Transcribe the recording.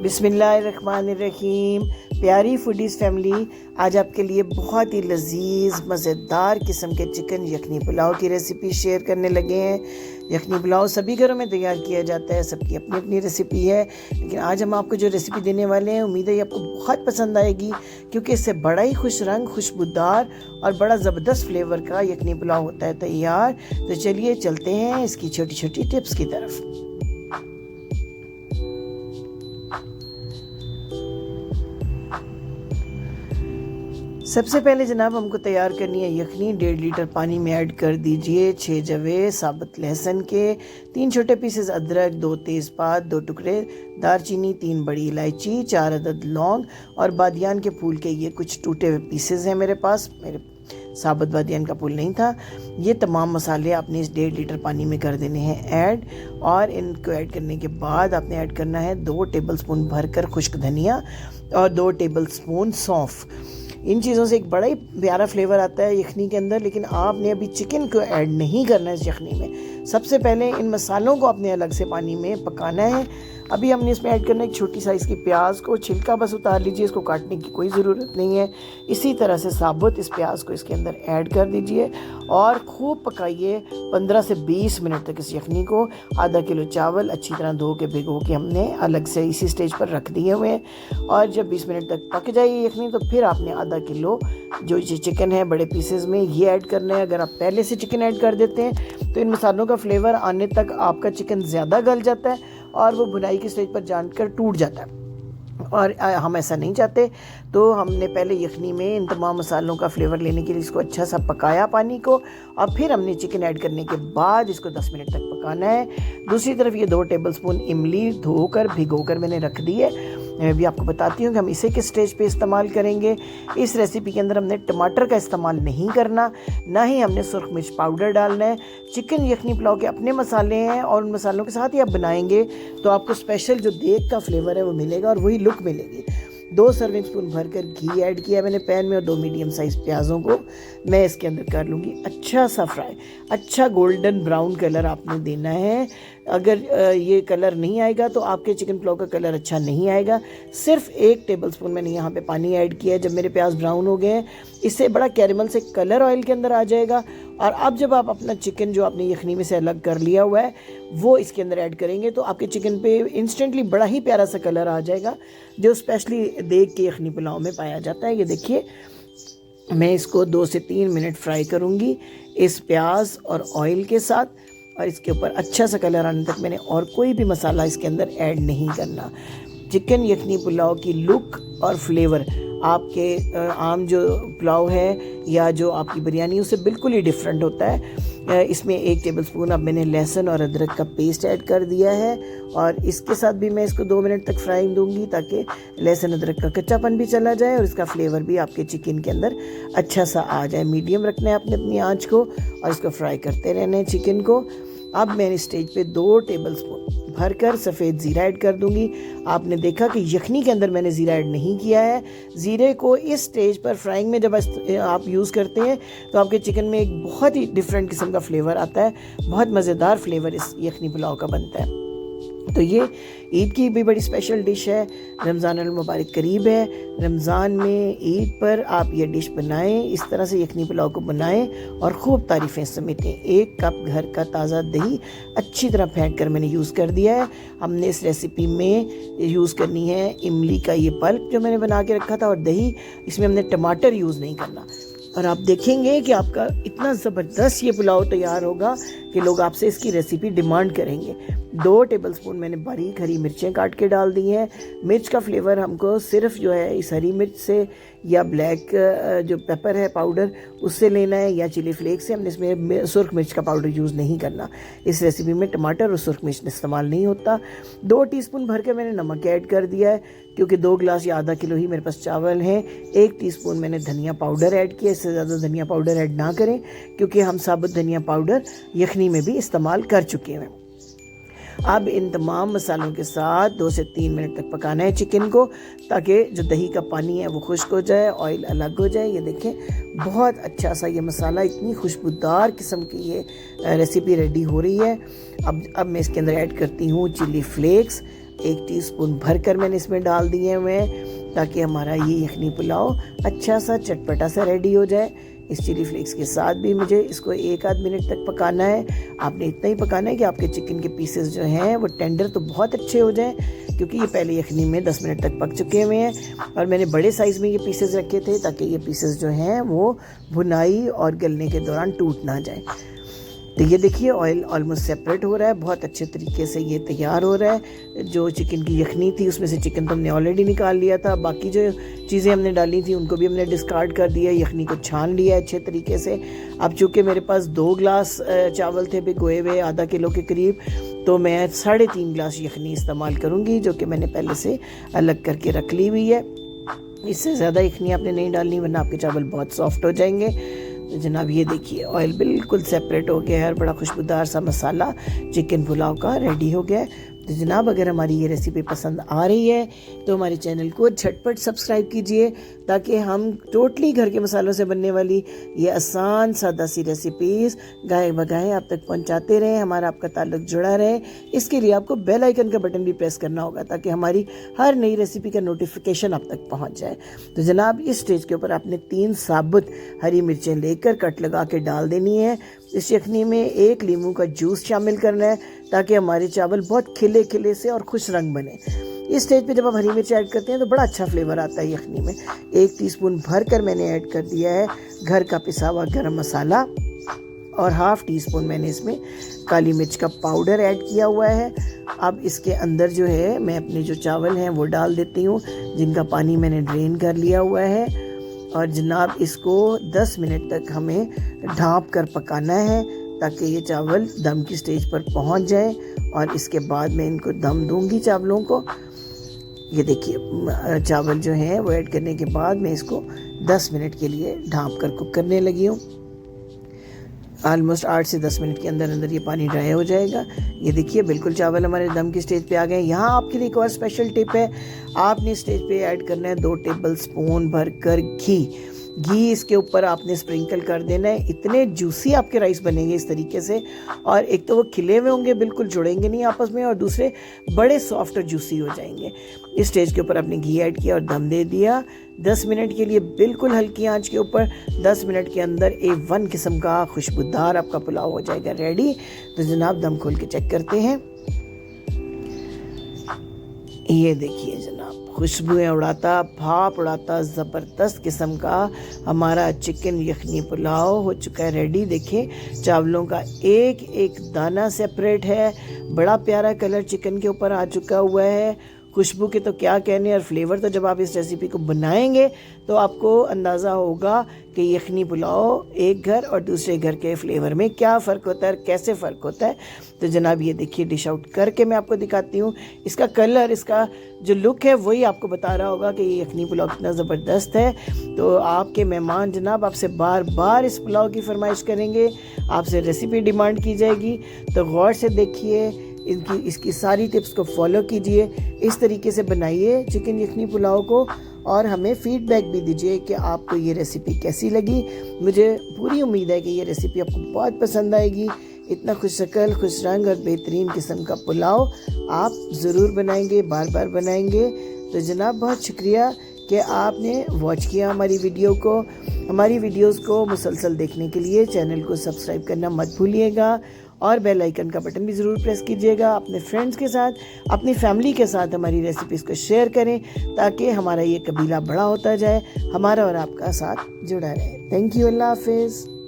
बिस्मिल्लाहिर्रहमानिर्रहीम। प्यारी foodies family, आज आपके लिए बहुत ही लजीज मज़ेदार किस्म के चिकन यखनी पुलाव की रेसिपी शेयर करने लगे हैं। यखनी पुलाव सभी घरों में तैयार किया जाता है, सबकी अपनी अपनी रेसिपी है, लेकिन आज हम आपको जो रेसिपी देने वाले हैं उम्मीद है ये आपको बहुत पसंद आएगी, क्योंकि इससे बड़ा ही खुश रंग, खुशबूदार और बड़ा ज़बरदस्त फ्लेवर का यखनी पुलाव होता है तैयार। तो चलिए चलते हैं इसकी छोटी छोटी टिप्स की तरफ। सबसे पहले जनाब हमको तैयार करनी है यखनी। 1.5 लीटर पानी में ऐड कर दीजिए 6 जवे साबुत लहसुन के, 3 छोटे पीसेस अदरक, 2 तेज़पात, 2 टुकड़े दालचीनी, 3 बड़ी इलायची, 4 अदद लौंग और बादियान के फूल के ये कुछ टूटे हुए पीसेस हैं मेरे पास। मेरे साबुत बादियान का फूल नहीं था। ये तमाम मसाले आपने इस 1.5 लीटर पानी में कर देने हैं ऐड, और इनको ऐड करने के बाद आपने ऐड करना है 2 टेबलस्पून भरकर खुश्क धनिया और 2 टेबलस्पून सौंफ। इन चीज़ों से एक बड़ा ही प्यारा फ्लेवर आता है यखनी के अंदर, लेकिन आपने अभी चिकन को ऐड नहीं करना है इस यखनी में। सबसे पहले इन मसालों को आपने अलग से पानी में पकाना है। अभी हमने इसमें ऐड करना है एक छोटी साइज़ की प्याज को, छिलका बस उतार लीजिए, इसको काटने की कोई ज़रूरत नहीं है। इसी तरह से साबुत इस प्याज को इसके अंदर ऐड कर दीजिए और खूब पकाइए 15 से 20 मिनट तक इस यखनी को। आधा किलो चावल अच्छी तरह धो के भिगो के हमने अलग से इसी स्टेज पर रख दिए हुए हैं, और जब 20 मिनट तक पक जाए यखनी तो फिर आपने आधा किलो जो ये चिकन है बड़े पीसेस में ये ऐड करना है। अगर आप पहले से चिकन ऐड कर देते हैं तो इन मसालों का फ्लेवर आने तक आपका चिकन ज़्यादा गल जाता है और वो भुनाई की स्टेज पर जानकर टूट जाता है, और हम ऐसा नहीं चाहते। तो हमने पहले यखनी में इन तमाम मसालों का फ्लेवर लेने के लिए इसको अच्छा सा पकाया पानी को, और फिर हमने चिकन ऐड करने के बाद इसको 10 मिनट तक पकाना है। दूसरी तरफ ये 2 टेबलस्पून इमली धोकर भिगोकर मैंने रख दी है। मैं भी आपको बताती हूँ कि हम इसे किस स्टेज पे इस्तेमाल करेंगे। इस रेसिपी के अंदर हमने टमाटर का इस्तेमाल नहीं करना, ना ही हमने सुर्ख मिर्च पाउडर डालना है। चिकन यखनी पुलाव के अपने मसाले हैं और उन मसालों के साथ ही आप बनाएंगे तो आपको स्पेशल जो देग का फ्लेवर है वो मिलेगा और वही लुक मिलेगी। 2 सर्विंग स्पून भरकर घी ऐड किया मैंने पैन में, और 2 मीडियम साइज़ प्याज़ों को मैं इसके अंदर कर लूँगी अच्छा सा फ्राई। अच्छा गोल्डन ब्राउन कलर आपने देना है। अगर ये कलर नहीं आएगा तो आपके चिकन पुलाव का कलर अच्छा नहीं आएगा। सिर्फ 1 टेबलस्पून मैंने यहाँ पे पानी ऐड किया है। जब मेरे प्याज ब्राउन हो गए हैं, इससे बड़ा कैरेमल से कलर ऑयल के अंदर आ जाएगा। और अब जब आप अपना चिकन जो आपने यखनी में से अलग कर लिया हुआ है वो इसके अंदर ऐड करेंगे तो आपके चिकन पे इंस्टेंटली बड़ा ही प्यारा सा कलर आ जाएगा, जो स्पेशली देग के यखनी पुलाव में पाया जाता है। ये देखिए, मैं इसको 2 से 3 मिनट फ्राई करूँगी इस प्याज और ऑयल के साथ, और इसके ऊपर अच्छा सा कलर आने तक मैंने और कोई भी मसाला इसके अंदर ऐड नहीं करना। चिकन यखनी पुलाव की लुक और फ्लेवर आपके आम जो पुलाव है या जो आपकी बिरयानी उससे बिल्कुल ही डिफरेंट होता है। इसमें 1 टेबलस्पून अब मैंने लहसुन और अदरक का पेस्ट ऐड कर दिया है, और इसके साथ भी मैं इसको 2 मिनट तक फ्राई दूंगी ताकि लहसुन अदरक का कच्चापन भी चला जाए और इसका फ्लेवर भी आपके चिकन के अंदर अच्छा सा आ जाए। मीडियम रखना है आपने अपनी आंच को और इसको फ्राई करते रहना है चिकन को। अब मैंने स्टेज पे 2 टेबलस्पून भरकर सफ़ेद ज़ीरा ऐड कर दूंगी। आपने देखा कि यखनी के अंदर मैंने ज़ीरा ऐड नहीं किया है। ज़ीरे को इस स्टेज पर फ्राइंग में जब आप यूज़ करते हैं तो आपके चिकन में एक बहुत ही डिफरेंट किस्म का फ्लेवर आता है, बहुत मज़ेदार फ्लेवर इस यखनी पुलाव का बनता है। तो ये ईद की भी बड़ी स्पेशल डिश है। रमज़ान अल मुबारक करीब है। रमज़ान में ईद पर आप ये डिश बनाएं, इस तरह से यखनी पुलाव को बनाएं और ख़ूब तारीफ़ें समेटें। 1 कप घर का ताज़ा दही अच्छी तरह फेंट कर मैंने यूज़ कर दिया है। हमने इस रेसिपी में यूज़ करनी है इमली का ये पल्प जो मैंने बना के रखा था, और दही, इसमें हमने टमाटर यूज़ नहीं करना। और आप देखेंगे कि आपका इतना ज़बरदस्त ये पुलाव तैयार होगा कि लोग आपसे इसकी रेसिपी डिमांड करेंगे। 2 टेबलस्पून मैंने बारीक हरी मिर्चें काट के डाल दी हैं। मिर्च का फ्लेवर हमको सिर्फ जो है इस हरी मिर्च से या ब्लैक जो पेपर है पाउडर उससे लेना है, या चिली फ्लेक्स से। हमने इसमें सुर्ख मिर्च का पाउडर यूज़ नहीं करना। इस रेसिपी में टमाटर और सुर्ख मिर्च इस्तेमाल नहीं होता। 2 टीस्पून भर के मैंने नमक ऐड कर दिया है, क्योंकि 2 गिलास या आधा किलो ही मेरे पास चावल हैं। 1 टीस्पून मैंने धनिया पाउडर ऐड किया। इससे ज़्यादा धनिया पाउडर ऐड ना करें, क्योंकि हम साबुत धनिया पाउडर यखनी में भी इस्तेमाल कर चुके हैं। अब इन तमाम मसालों के साथ 2 से 3 मिनट तक पकाना है चिकन को, ताकि जो दही का पानी है वो खुश्क हो जाए, ऑयल अलग हो जाए। ये देखें, बहुत अच्छा सा ये मसाला, इतनी खुशबूदार किस्म की ये रेसिपी रेडी हो रही है। अब मैं इसके अंदर ऐड करती हूँ चिली फ्लेक्स। 1 टीस्पून भरकर मैंने इसमें डाल दिए हुए हैं, ताकि हमारा ये यखनी पुलाव अच्छा सा चटपटा सा रेडी हो जाए। इस चिली फ्लेक्स के साथ भी मुझे इसको 1 आध मिनट तक पकाना है। आपने इतना ही पकाना है कि आपके चिकन के पीसेस जो हैं वो टेंडर तो बहुत अच्छे हो जाएं, क्योंकि ये पहले यखनी में 10 मिनट तक पक चुके हुए हैं। और मैंने बड़े साइज़ में ये पीसेस रखे थे, ताकि ये पीसेस जो हैं वो भुनाई और गलने के दौरान टूट ना जाए। तो ये देखिए ऑयल ऑलमोस्ट सेपरेट हो रहा है, बहुत अच्छे तरीके से ये तैयार हो रहा है। जो चिकन की यखनी थी उसमें से चिकन तो हमने ऑलरेडी निकाल लिया था, बाकी जो चीज़ें हमने डाली थी उनको भी हमने डिस्कार्ड कर दिया। यखनी को छान लिया अच्छे तरीके से। अब चूँकि मेरे पास 2 ग्लास चावल थे भिगोए हुए आधा किलो के करीब, तो मैं 3.5 ग्लास यखनी इस्तेमाल करूँगी, जो कि मैंने पहले से अलग करके रख ली हुई है। इससे ज़्यादा यखनी आपने नहीं डालनी, वरना आपके चावल बहुत सॉफ्ट हो जाएंगे। तो जनाब ये देखिए ऑयल बिल्कुल सेपरेट हो गया है और बड़ा खुशबूदार सा मसाला चिकन पुलाव का रेडी हो गया है। तो जनाब अगर हमारी ये रेसिपी पसंद आ रही है तो हमारे चैनल को झटपट सब्सक्राइब कीजिए, ताकि हम टोटली घर के मसालों से बनने वाली ये आसान सादा सी रेसिपीज़ गाए बगाए आप तक पहुंचाते रहें, हमारा आपका ताल्लुक जुड़ा रहे। इसके लिए आपको बेल आइकन का बटन भी प्रेस करना होगा, ताकि हमारी हर नई रेसिपी का नोटिफिकेशन आप तक पहुंच जाए। तो जनाब इस स्टेज के ऊपर आपने 3 साबुत हरी मिर्चें लेकर कट लगा के डाल देनी है। इस यखनी में 1 लीमू का जूस शामिल करना है, ताकि हमारे चावल बहुत खिले खिले से और खुश रंग बने। इस स्टेज पे जब आप हरी मिर्च ऐड करते हैं तो बड़ा अच्छा फ्लेवर आता है यखनी में। 1 टीस्पून भरकर मैंने ऐड कर दिया है घर का पिसा हुआ गरम मसाला, और 1/2 टीस्पून मैंने इसमें काली मिर्च का पाउडर ऐड किया हुआ है। अब इसके अंदर जो है मैं अपने जो चावल हैं वो डाल देती हूँ, जिनका पानी मैंने ड्रेन कर लिया हुआ है। और जनाब इसको 10 मिनट तक हमें ढाँप कर पकाना है, ताकि ये चावल दम की स्टेज पर पहुंच जाए। और इसके बाद मैं इनको दम दूंगी चावलों को। ये देखिए चावल जो हैं वो ऐड करने के बाद मैं इसको 10 मिनट के लिए ढाँप कर कुक करने लगी हूँ। ऑलमोस्ट 8 से 10 मिनट के अंदर अंदर ये पानी ड्राई हो जाएगा। ये देखिए बिल्कुल चावल हमारे दम की स्टेज पे आ गए। यहाँ आपके लिए एक और स्पेशल टिप है, आपने स्टेज पे ऐड करना है 2 टेबल स्पून भरकर घी इसके ऊपर आपने स्प्रिंकल कर देना है। इतने जूसी आपके राइस बनेंगे इस तरीके से, और एक तो वो खिले हुए होंगे, बिल्कुल जुड़ेंगे नहीं आपस में, और दूसरे बड़े सॉफ्ट और जूसी हो जाएंगे। इस स्टेज के ऊपर आपने घी ऐड किया और दम दे दिया 10 मिनट के लिए, बिल्कुल हल्की आंच के ऊपर। 10 मिनट के अंदर A1 किस्म का खुशबूदार आपका पुलाव हो जाएगा रेडी। तो जनाब दम खोल के चेक करते हैं। ये देखिए जनाब खुशबुएं उड़ाता, भाप उड़ाता, ज़बरदस्त किस्म का हमारा चिकन यखनी पुलाव हो चुका है रेडी। देखिए चावलों का एक एक दाना सेपरेट है, बड़ा प्यारा कलर चिकन के ऊपर आ चुका हुआ है। खुशबू के तो क्या कहने, और फ्लेवर तो जब आप इस रेसिपी को बनाएंगे तो आपको अंदाज़ा होगा कि यखनी पुलाव एक घर और दूसरे घर के फ्लेवर में क्या फ़र्क होता है, कैसे फ़र्क होता है। तो जनाब ये देखिए डिश आउट करके मैं आपको दिखाती हूँ। इसका कलर, इसका जो लुक है वही आपको बता रहा होगा कि ये यखनी पुलाव कितना ज़बरदस्त है। तो आपके मेहमान जनाब आपसे बार बार इस पुलाव की फरमाइश करेंगे, आपसे रेसिपी डिमांड की जाएगी। तो गौर से देखिए, इसकी सारी टिप्स को फॉलो कीजिए, इस तरीके से बनाइए चिकन यखनी पुलाव को, और हमें फीडबैक भी दीजिए कि आपको ये रेसिपी कैसी लगी। मुझे पूरी उम्मीद है कि ये रेसिपी आपको बहुत पसंद आएगी। इतना खुश शक्ल, खुश रंग और बेहतरीन किस्म का पुलाव आप ज़रूर बनाएंगे, बार बार बनाएंगे। तो जनाब बहुत शुक्रिया कि आपने वॉच किया हमारी वीडियो को। हमारी वीडियोस को मुसलसल देखने के लिए चैनल को सब्सक्राइब करना मत भूलिएगा, और बेल आइकन का बटन भी ज़रूर प्रेस कीजिएगा। अपने फ्रेंड्स के साथ, अपनी फैमिली के साथ हमारी रेसिपीज़ को शेयर करें, ताकि हमारा ये कबीला बड़ा होता जाए, हमारा और आपका साथ जुड़ा रहे। थैंक यू, अल्लाह हाफिज़।